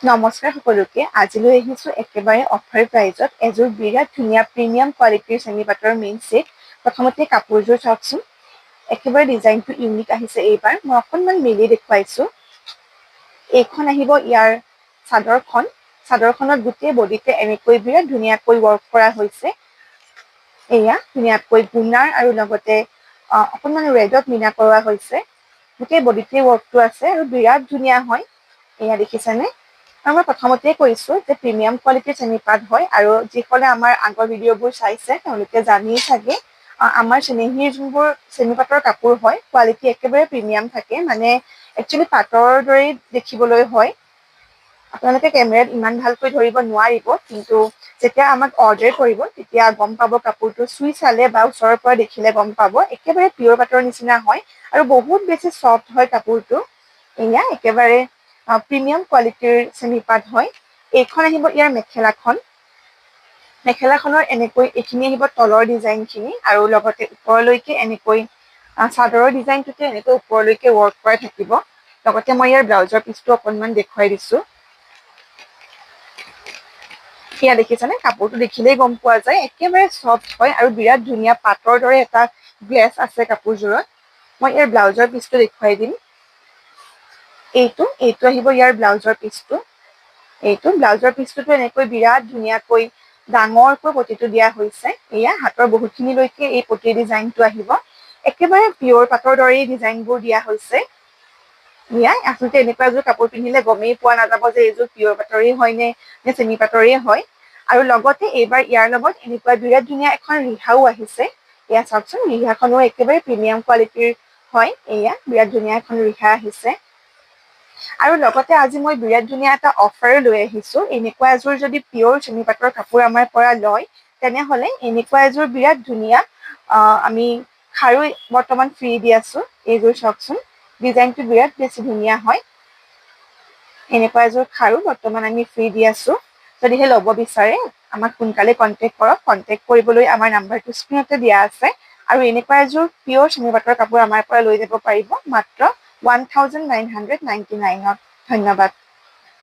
নমস্কাৰ সকলোকে আজিলৈ আহিছোঁ একেবাৰে অফাৰ প্ৰাইজত এযোৰ বিৰাট ধুনীয়া প্ৰিমিয়াম কোৱালিটিৰ চেমি পাটৰ মেইন ছেট প্ৰথমতে কাপোৰযোৰ চাওকচোন একেবাৰে ডিজাইনটো ইউনিক আহিছে এইবাৰ মই অকণমান মেলি দেখুৱাইছোঁ এইখন আহিব ইয়াৰ চাদৰখনত গোটেই বডিতে এনেকৈ বিৰাট ধুনীয়াকৈ ৱৰ্ক কৰা হৈছে এয়া ধুনীয়াকৈ গুণাৰ আৰু লগতে অকণমান ৰেডত মিনা কৰোৱা হৈছে গোটেই বডিতে ৱৰ্কটো আছে আৰু বিৰাট ধুনীয়া হয় এয়া দেখিছেনে আৰু মই প্ৰথমতে কৈছোঁ যে প্ৰিমিয়াম কোৱালিটিৰ চেমিপাত হয় আৰু যিসকলে আমাৰ আগৰ ভিডিঅ'বোৰ চাইছে তেওঁলোকে জানেই চাগে আমাৰ চেনেহীৰ যোনবোৰ চেমিপাতৰ কাপোৰ হয় কোৱালিটি একেবাৰে প্ৰিমিয়াম থাকে মানে একচুৱেলি পাটৰ দৰেই দেখিবলৈ হয় আপোনালোকে কেমেৰাত ইমান ভালকৈ ধৰিব নোৱাৰিব কিন্তু যেতিয়া আমাক অৰ্ডাৰ কৰিব তেতিয়া গম পাব কাপোৰটো চুই চালে বা ওচৰৰ পৰা দেখিলে গম পাব একেবাৰে পিয়ৰ পাটৰ নিচিনা হয় আৰু বহুত বেছি চফ্ট হয় কাপোৰটো এয়া একেবাৰে প্ৰিমিয়াম কোৱালিটিৰ চেমিপাত হয় এইখন আহিব ইয়াৰ মেখেলাখনৰ এনেকৈ এইখিনি আহিব তলৰ ডিজাইনখিনি আৰু লগতে ওপৰলৈকে এনেকৈ চাদৰৰ ডিজাইনটোতে এনেকৈ ওপৰলৈকে ৱৰ্ক কৰা থাকিব লগতে মই ইয়াৰ ব্লাউজৰ পিচটো অকণমান দেখুৱাই দিছোঁ সেয়া দেখিছেনে কাপোৰটো দেখিলেই গম পোৱা যায় একেবাৰে চফ্ট হয় আৰু বিৰাট ধুনীয়া পাটৰ দৰে এটা গ্লেছ আছে কাপোৰযোৰত মই ইয়াৰ ব্লাউজৰ পিচটো দেখুৱাই দিম এইটো আহিব ইয়াৰ ব্লাউজৰ পিচটোতো এনেকৈ বিৰাট ধুনীয়াকৈ ডাঙৰকৈ পটিটো দিয়া হৈছে এয়া হাতৰ বহুতখিনিলৈকে এই পটিৰ ডিজাইনটো আহিব একেবাৰে পিয়ৰ পাটৰ দৰেই ডিজাইনবোৰ দিয়া হৈছে ইয়াই আচলতে এনেকুৱা এযোৰ কাপোৰ পিন্ধিলে গমেই পোৱা নাযাব যে এইযোৰ পিয়ৰ পাটৰেই হয় নে চেমি পাটৰেই হয় আৰু লগতে এইবাৰ ইয়াৰ লগত এনেকুৱা বিৰাট ধুনীয়া এখন ৰিহাও আহিছে এয়া চাওকচোন ৰিহাখনো একেবাৰে প্ৰিমিয়াম কোৱালিটিৰ হয় এয়া বিৰাট ধুনীয়া এখন ৰিহা আহিছে আৰু লগতে আজি মই বিৰাট ধুনীয়া এটা অফাৰ লৈ আহিছোঁ এনেকুৱা এযোৰ যদি পিয়ৰ চেমি পাটৰ কাপোৰ আমাৰ পৰা লয় তেনেহ'লে এনেকুৱা এযোৰ বিৰাট ধুনীয়া আমি খাৰু বৰ্তমান ফ্ৰী দি আছোঁ এইযোৰ চাওকচোন ডিজাইনটো বিৰাট বেছি ধুনীয়া হয় এনেকুৱা এযোৰ খাৰু বৰ্তমান আমি ফ্ৰী দি আছোঁ যদিহে ল'ব বিচাৰে আমাক সোনকালে কণ্টেক্ট কৰক কণ্টেক্ট কৰিবলৈ আমাৰ নাম্বাৰটো স্ক্ৰীণতে দিয়া আছে আৰু এনেকুৱা এযোৰ পিয়ৰ চেমি পাটৰ কাপোৰ আমাৰ পৰা লৈ যাব পাৰিব মাত্ৰ 1999ত ধন্যবাদ